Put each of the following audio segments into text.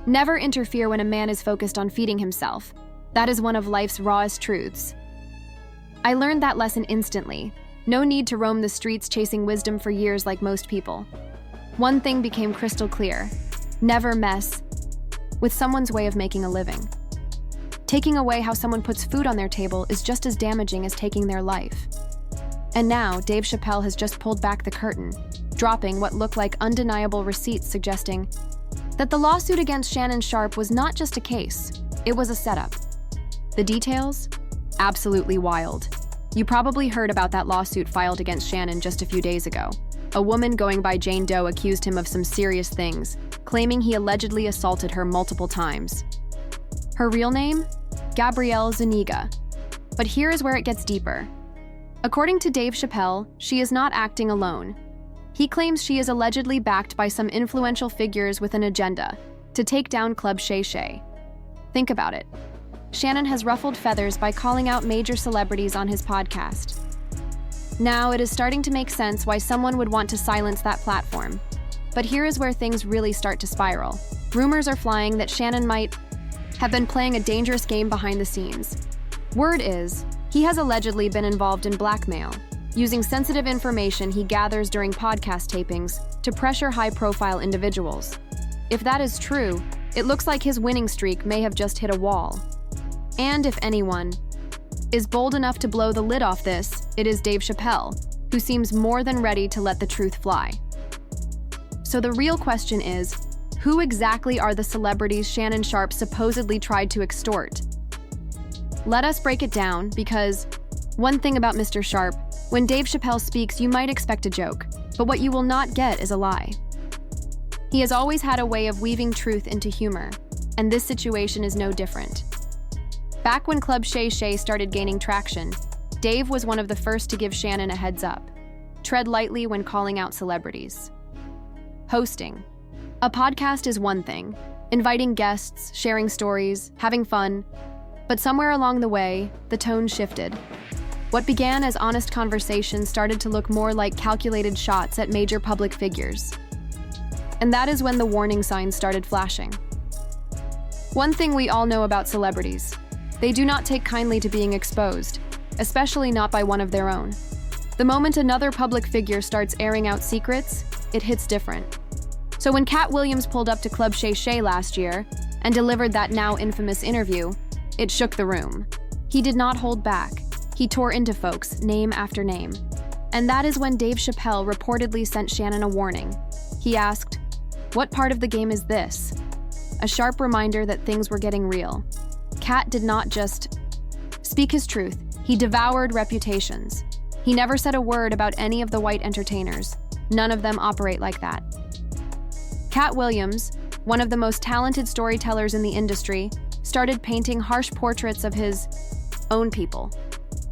Never interfere when a man is focused on feeding himself. That is one of life's rawest truths. I learned that lesson instantly. No need to roam the streets chasing wisdom for years like most people. One thing became crystal clear: never mess with someone's way of making a living. Taking away how someone puts food on their table is just as damaging as taking their life. And now, Dave Chappelle has just pulled back the curtain, dropping what looked like undeniable receipts suggesting that the lawsuit against Shannon Sharpe was not just a case, it was a setup. The details? Absolutely wild. You probably heard about that lawsuit filed against Shannon just a few days ago. A woman going by Jane Doe accused him of some serious things, claiming he allegedly assaulted her multiple times. Her real name? Gabrielle Zuniga. But here is where it gets deeper. According to Dave Chappelle, she is not acting alone. He claims she is allegedly backed by some influential figures with an agenda to take down Club Shay Shay. Think about it. Shannon has ruffled feathers by calling out major celebrities on his podcast. Now it is starting to make sense why someone would want to silence that platform. But here is where things really start to spiral. Rumors are flying that Shannon might have been playing a dangerous game behind the scenes. Word is, he has allegedly been involved in blackmail, using sensitive information he gathers during podcast tapings to pressure high-profile individuals. If that is true, it looks like his winning streak may have just hit a wall. And if anyone is bold enough to blow the lid off this, it is Dave Chappelle, who seems more than ready to let the truth fly. So the real question is, who exactly are the celebrities Shannon Sharpe supposedly tried to extort? Let us break it down, because one thing about Mr. Sharpe, when Dave Chappelle speaks, you might expect a joke, but what you will not get is a lie. He has always had a way of weaving truth into humor, and this situation is no different. Back when Club Shay Shay started gaining traction, Dave was one of the first to give Shannon a heads up. Tread lightly when calling out celebrities. Hosting. A podcast is one thing, inviting guests, sharing stories, having fun, but somewhere along the way, the tone shifted. What began as honest conversation started to look more like calculated shots at major public figures. And that is when the warning signs started flashing. One thing we all know about celebrities: they do not take kindly to being exposed, especially not by one of their own. The moment another public figure starts airing out secrets, it hits different. So when Cat Williams pulled up to Club Shay Shay last year and delivered that now infamous interview, it shook the room. He did not hold back. He tore into folks, name after name. And that is when Dave Chappelle reportedly sent Shannon a warning. He asked, "What part of the game is this?" A sharp reminder that things were getting real. Cat did not just speak his truth, he devoured reputations. He never said a word about any of the white entertainers. None of them operate like that. Cat Williams, one of the most talented storytellers in the industry, started painting harsh portraits of his own people.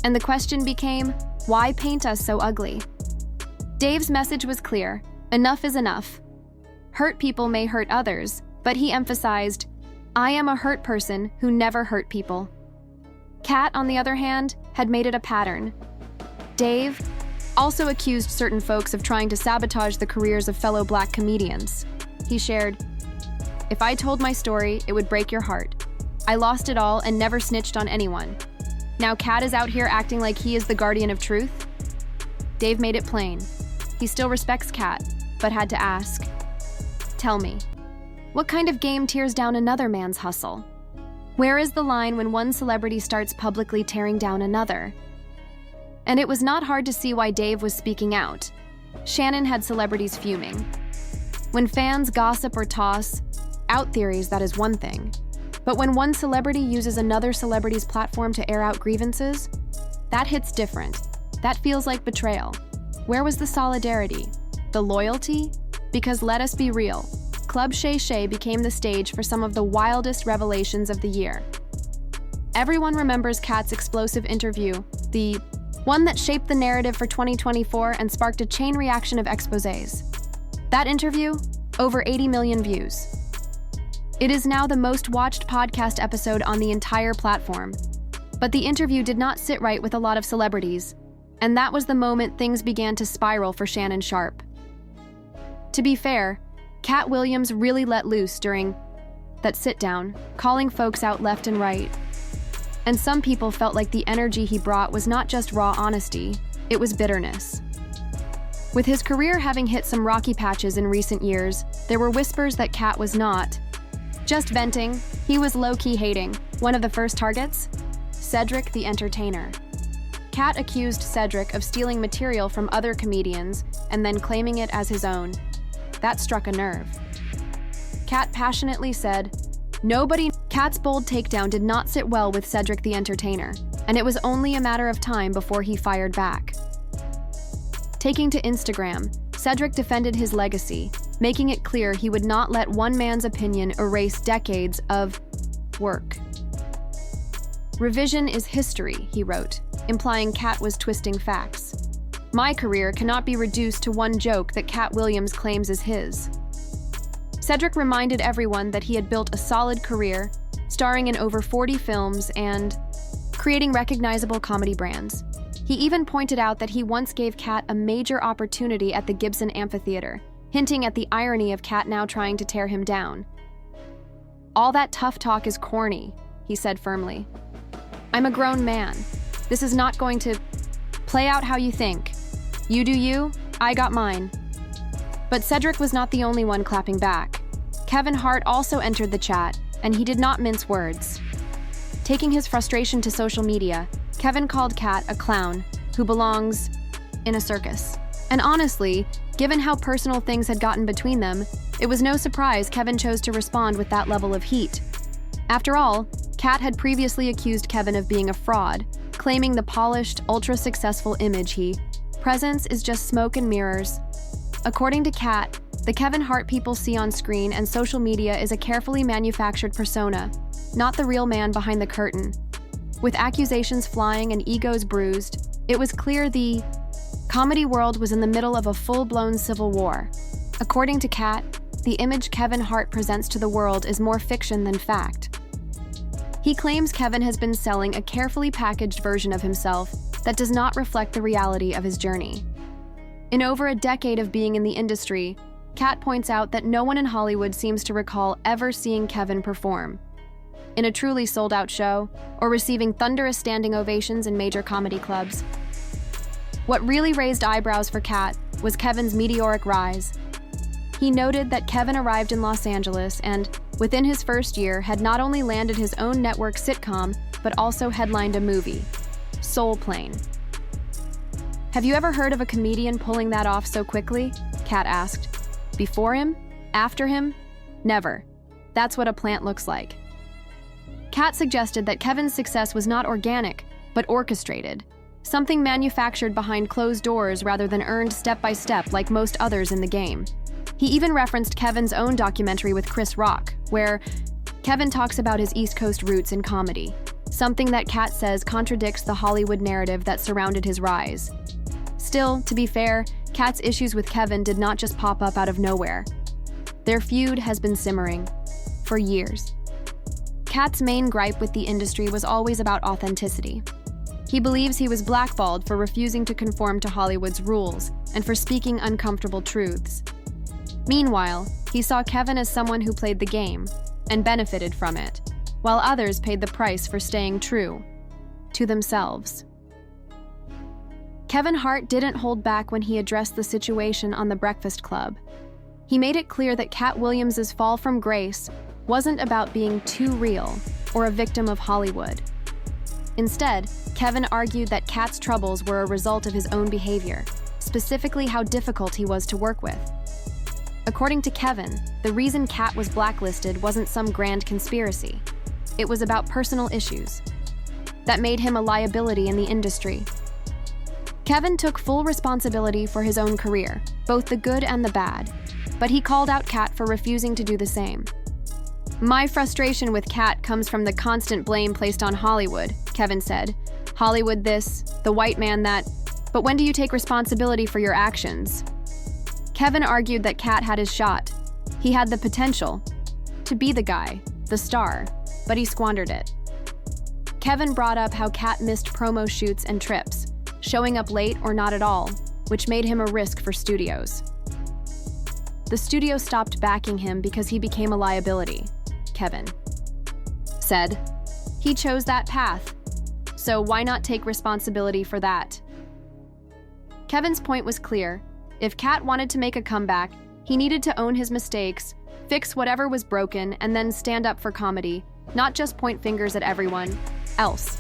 And the question became, why paint us so ugly? Dave's message was clear: enough is enough. Hurt people may hurt others, but he emphasized, I am a hurt person who never hurt people. Cat, on the other hand, had made it a pattern. Dave also accused certain folks of trying to sabotage the careers of fellow Black comedians. He shared, "If I told my story, it would break your heart. I lost it all and never snitched on anyone. Now Cat is out here acting like he is the guardian of truth?" Dave made it plain. He still respects Cat, but had to ask, "Tell me, what kind of game tears down another man's hustle? Where is the line when one celebrity starts publicly tearing down another?" And it was not hard to see why Dave was speaking out. Shannon had celebrities fuming. When fans gossip or toss out theories, that is one thing. But when one celebrity uses another celebrity's platform to air out grievances, that hits different. That feels like betrayal. Where was the solidarity? The loyalty? Because let us be real, Club Shay Shay became the stage for some of the wildest revelations of the year. Everyone remembers Cat's explosive interview, the one that shaped the narrative for 2024 and sparked a chain reaction of exposés. That interview, over 80 million views. It is now the most watched podcast episode on the entire platform. But the interview did not sit right with a lot of celebrities, and that was the moment things began to spiral for Shannon Sharpe. To be fair, Cat Williams really let loose during that sit-down, calling folks out left and right. And some people felt like the energy he brought was not just raw honesty, it was bitterness. With his career having hit some rocky patches in recent years, there were whispers that Kat was not just venting, he was low-key hating. One of the first targets? Cedric the Entertainer. Kat accused Cedric of stealing material from other comedians and then claiming it as his own. That struck a nerve. Kat passionately said, Kat's bold takedown did not sit well with Cedric the Entertainer, and it was only a matter of time before he fired back. Taking to Instagram, Cedric defended his legacy, making it clear he would not let one man's opinion erase decades of work. Revision is history, he wrote, implying Kat was twisting facts. My career cannot be reduced to one joke that Kat Williams claims is his. Cedric reminded everyone that he had built a solid career, starring in over 40 films and creating recognizable comedy brands. He even pointed out that he once gave Kat a major opportunity at the Gibson Amphitheater, hinting at the irony of Kat now trying to tear him down. All that tough talk is corny, he said firmly. I'm a grown man. This is not going to play out how you think. You do you, I got mine. But Cedric was not the only one clapping back. Kevin Hart also entered the chat, and he did not mince words. Taking his frustration to social media, Kevin called Kat a clown who belongs in a circus. And honestly, given how personal things had gotten between them, it was no surprise Kevin chose to respond with that level of heat. After all, Kat had previously accused Kevin of being a fraud, claiming the polished, ultra-successful image presents is just smoke and mirrors. According to Kat, the Kevin Hart people see on screen and social media is a carefully manufactured persona, not the real man behind the curtain. With accusations flying and egos bruised, it was clear the comedy world was in the middle of a full-blown civil war. According to Kat, the image Kevin Hart presents to the world is more fiction than fact. He claims Kevin has been selling a carefully packaged version of himself that does not reflect the reality of his journey. In over a decade of being in the industry, Kat points out that no one in Hollywood seems to recall ever seeing Kevin perform in a truly sold-out show or receiving thunderous standing ovations in major comedy clubs. What really raised eyebrows for Kat was Kevin's meteoric rise. He noted that Kevin arrived in Los Angeles and, within his first year, had not only landed his own network sitcom, but also headlined a movie, Soul Plane. Have you ever heard of a comedian pulling that off so quickly? Kat asked. Before him? After him? Never. That's what a plant looks like. Kat suggested that Kevin's success was not organic, but orchestrated, something manufactured behind closed doors rather than earned step by step like most others in the game. He even referenced Kevin's own documentary with Chris Rock, where Kevin talks about his East Coast roots in comedy, something that Kat says contradicts the Hollywood narrative that surrounded his rise. Still, to be fair, Kat's issues with Kevin did not just pop up out of nowhere. Their feud has been simmering for years. Kat's main gripe with the industry was always about authenticity. He believes he was blackballed for refusing to conform to Hollywood's rules and for speaking uncomfortable truths. Meanwhile, he saw Kevin as someone who played the game and benefited from it, while others paid the price for staying true to themselves. Kevin Hart didn't hold back when he addressed the situation on The Breakfast Club. He made it clear that Kat Williams' fall from grace wasn't about being too real or a victim of Hollywood. Instead, Kevin argued that Kat's troubles were a result of his own behavior, specifically how difficult he was to work with. According to Kevin, the reason Kat was blacklisted wasn't some grand conspiracy. It was about personal issues that made him a liability in the industry. Kevin took full responsibility for his own career, both the good and the bad, but he called out Kat for refusing to do the same. My frustration with Kat comes from the constant blame placed on Hollywood, Kevin said. Hollywood this, the white man that, but when do you take responsibility for your actions? Kevin argued that Kat had his shot. He had the potential to be the guy, the star, but he squandered it. Kevin brought up how Kat missed promo shoots and trips, showing up late or not at all, which made him a risk for studios. The studio stopped backing him because he became a liability. Kevin said. He chose that path, so why not take responsibility for that? Kevin's point was clear. If Kat wanted to make a comeback, he needed to own his mistakes, fix whatever was broken, and then stand up for comedy, not just point fingers at everyone else.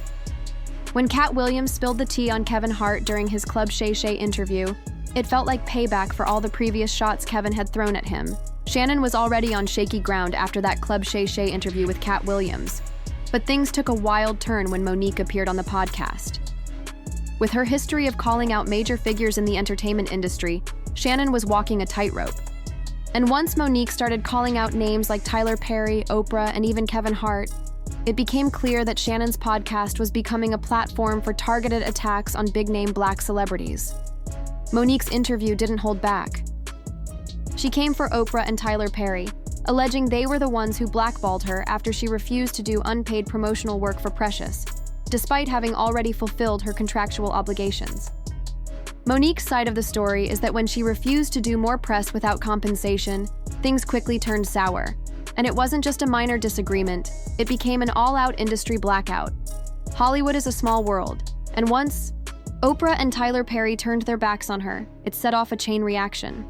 When Kat Williams spilled the tea on Kevin Hart during his Club Shay Shay interview, it felt like payback for all the previous shots Kevin had thrown at him. Shannon was already on shaky ground after that Club Shay Shay interview with Kat Williams. But things took a wild turn when Monique appeared on the podcast. With her history of calling out major figures in the entertainment industry, Shannon was walking a tightrope. And once Monique started calling out names like Tyler Perry, Oprah, and even Kevin Hart, it became clear that Shannon's podcast was becoming a platform for targeted attacks on big-name Black celebrities. Monique's interview didn't hold back. She came for Oprah and Tyler Perry, alleging they were the ones who blackballed her after she refused to do unpaid promotional work for Precious, despite having already fulfilled her contractual obligations. Monique's side of the story is that when she refused to do more press without compensation, things quickly turned sour. And it wasn't just a minor disagreement, it became an all-out industry blackout. Hollywood is a small world, and once Oprah and Tyler Perry turned their backs on her, it set off a chain reaction.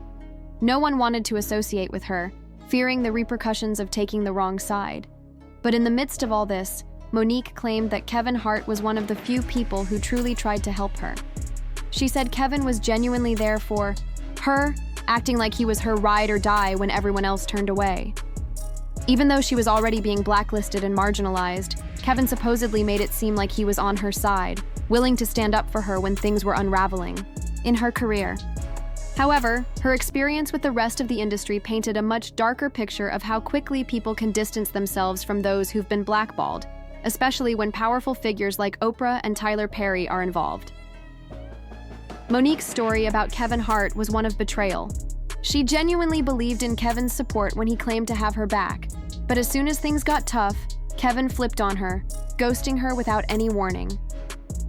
No one wanted to associate with her, fearing the repercussions of taking the wrong side. But in the midst of all this, Monique claimed that Kevin Hart was one of the few people who truly tried to help her. She said Kevin was genuinely there for her, acting like he was her ride or die when everyone else turned away. Even though she was already being blacklisted and marginalized, Kevin supposedly made it seem like he was on her side, willing to stand up for her when things were unraveling in her career. However, her experience with the rest of the industry painted a much darker picture of how quickly people can distance themselves from those who've been blackballed, especially when powerful figures like Oprah and Tyler Perry are involved. Monique's story about Kevin Hart was one of betrayal. She genuinely believed in Kevin's support when he claimed to have her back, but as soon as things got tough, Kevin flipped on her, ghosting her without any warning.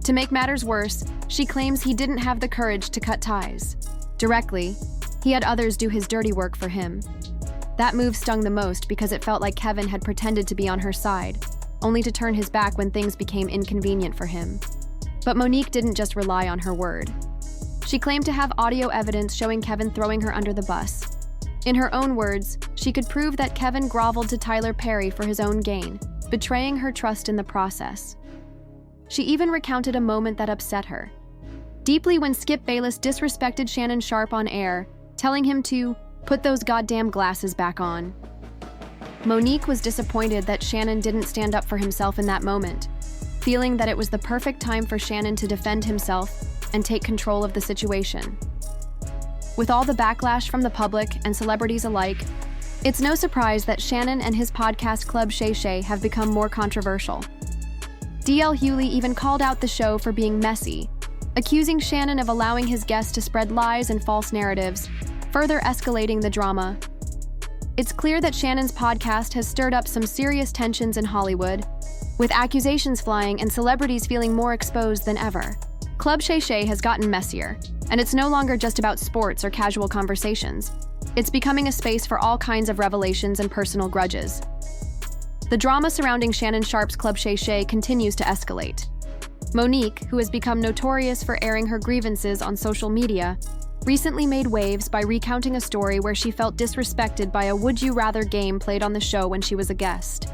To make matters worse, she claims he didn't have the courage to cut ties directly. He had others do his dirty work for him. That move stung the most because it felt like Kevin had pretended to be on her side, only to turn his back when things became inconvenient for him. But Monique didn't just rely on her word. She claimed to have audio evidence showing Kevin throwing her under the bus. In her own words, she could prove that Kevin groveled to Tyler Perry for his own gain, betraying her trust in the process. She even recounted a moment that upset her deeply when Skip Bayless disrespected Shannon Sharpe on air, telling him to put those goddamn glasses back on. Monique was disappointed that Shannon didn't stand up for himself in that moment, feeling that it was the perfect time for Shannon to defend himself and take control of the situation. With all the backlash from the public and celebrities alike, it's no surprise that Shannon and his podcast Club Shay Shay have become more controversial. D.L. Hewley even called out the show for being messy, accusing Shannon of allowing his guests to spread lies and false narratives, further escalating the drama. It's clear that Shannon's podcast has stirred up some serious tensions in Hollywood, with accusations flying and celebrities feeling more exposed than ever. Club Shay Shay has gotten messier, and it's no longer just about sports or casual conversations. It's becoming a space for all kinds of revelations and personal grudges. The drama surrounding Shannon Sharpe's Club Shay Shay continues to escalate. Monique, who has become notorious for airing her grievances on social media, recently made waves by recounting a story where she felt disrespected by a Would You Rather game played on the show when she was a guest.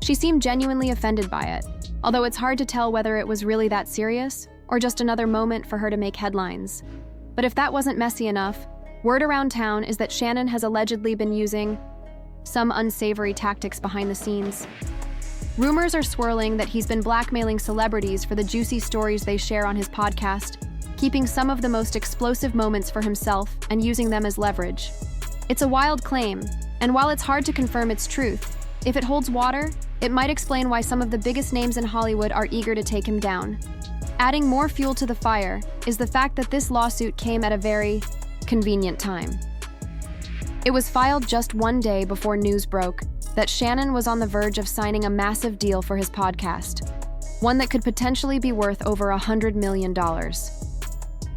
She seemed genuinely offended by it, although it's hard to tell whether it was really that serious or just another moment for her to make headlines. But if that wasn't messy enough, word around town is that Shannon has allegedly been using some unsavory tactics behind the scenes. Rumors are swirling that he's been blackmailing celebrities for the juicy stories they share on his podcast, keeping some of the most explosive moments for himself and using them as leverage. It's a wild claim, and while it's hard to confirm its truth, if it holds water, it might explain why some of the biggest names in Hollywood are eager to take him down. Adding more fuel to the fire is the fact that this lawsuit came at a very convenient time. It was filed just one day before news broke that Shannon was on the verge of signing a massive deal for his podcast, one that could potentially be worth over $100 million.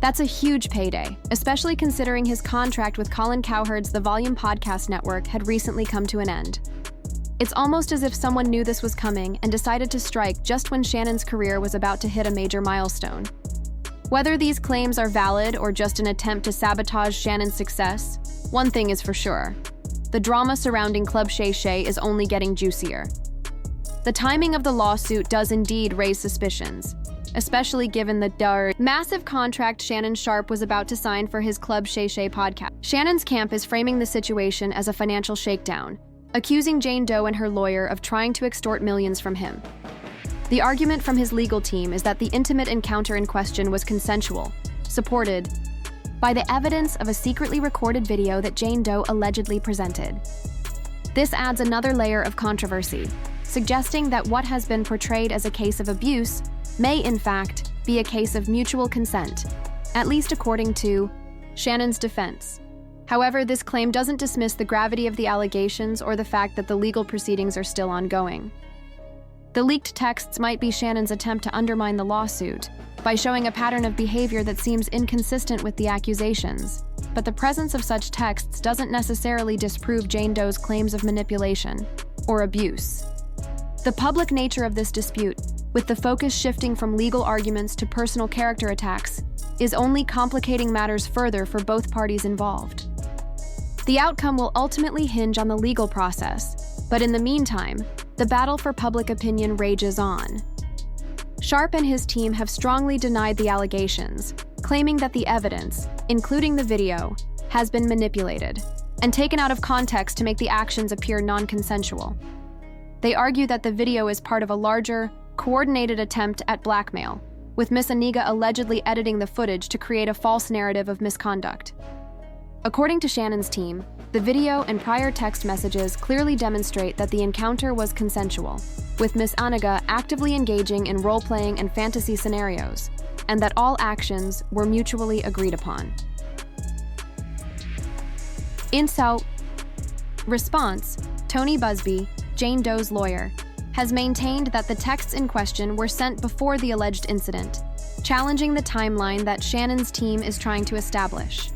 That's a huge payday, especially considering his contract with Colin Cowherd's The Volume Podcast Network had recently come to an end. It's almost as if someone knew this was coming and decided to strike just when Shannon's career was about to hit a major milestone. Whether these claims are valid or just an attempt to sabotage Shannon's success, one thing is for sure. The drama surrounding Club Shay Shay is only getting juicier. The timing of the lawsuit does indeed raise suspicions, especially given the massive contract Shannon Sharpe was about to sign for his Club Shay Shay podcast. Shannon's camp is framing the situation as a financial shakedown, accusing Jane Doe and her lawyer of trying to extort millions from him. The argument from his legal team is that the intimate encounter in question was consensual, supported by the evidence of a secretly recorded video that Jane Doe allegedly presented. This adds another layer of controversy, suggesting that what has been portrayed as a case of abuse may, in fact, be a case of mutual consent, at least according to Shannon's defense. However, this claim doesn't dismiss the gravity of the allegations or the fact that the legal proceedings are still ongoing. The leaked texts might be Shannon's attempt to undermine the lawsuit by showing a pattern of behavior that seems inconsistent with the accusations, but the presence of such texts doesn't necessarily disprove Jane Doe's claims of manipulation or abuse. The public nature of this dispute, with the focus shifting from legal arguments to personal character attacks, is only complicating matters further for both parties involved. The outcome will ultimately hinge on the legal process, but in the meantime, the battle for public opinion rages on. Sharpe and his team have strongly denied the allegations, claiming that the evidence, including the video, has been manipulated and taken out of context to make the actions appear non-consensual. They argue that the video is part of a larger, coordinated attempt at blackmail, with Miss Aniga allegedly editing the footage to create a false narrative of misconduct. According to Shannon's team, the video and prior text messages clearly demonstrate that the encounter was consensual, with Miss Aniga actively engaging in role-playing and fantasy scenarios, and that all actions were mutually agreed upon. In response, Tony Busby, Jane Doe's lawyer, has maintained that the texts in question were sent before the alleged incident, challenging the timeline that Shannon's team is trying to establish.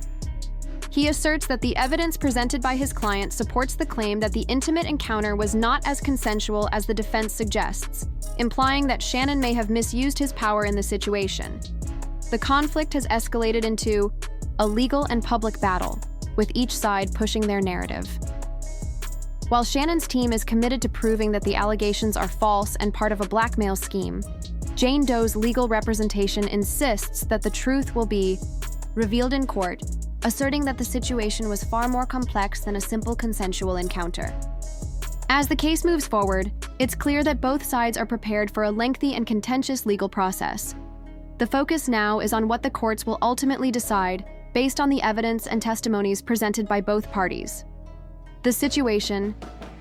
He asserts that the evidence presented by his client supports the claim that the intimate encounter was not as consensual as the defense suggests, implying that Shannon may have misused his power in the situation. The conflict has escalated into a legal and public battle, with each side pushing their narrative. While Shannon's team is committed to proving that the allegations are false and part of a blackmail scheme, Jane Doe's legal representation insists that the truth will be revealed in court, asserting that the situation was far more complex than a simple consensual encounter. As the case moves forward, it's clear that both sides are prepared for a lengthy and contentious legal process. The focus now is on what the courts will ultimately decide based on the evidence and testimonies presented by both parties. The situation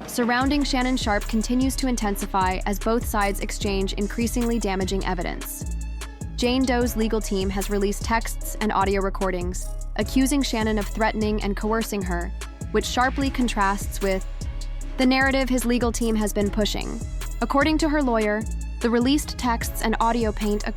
surrounding Shannon Sharpe continues to intensify as both sides exchange increasingly damaging evidence. Jane Doe's legal team has released texts and audio recordings, accusing Shannon of threatening and coercing her, which sharply contrasts with the narrative his legal team has been pushing. According to her lawyer, the released texts and audio paint a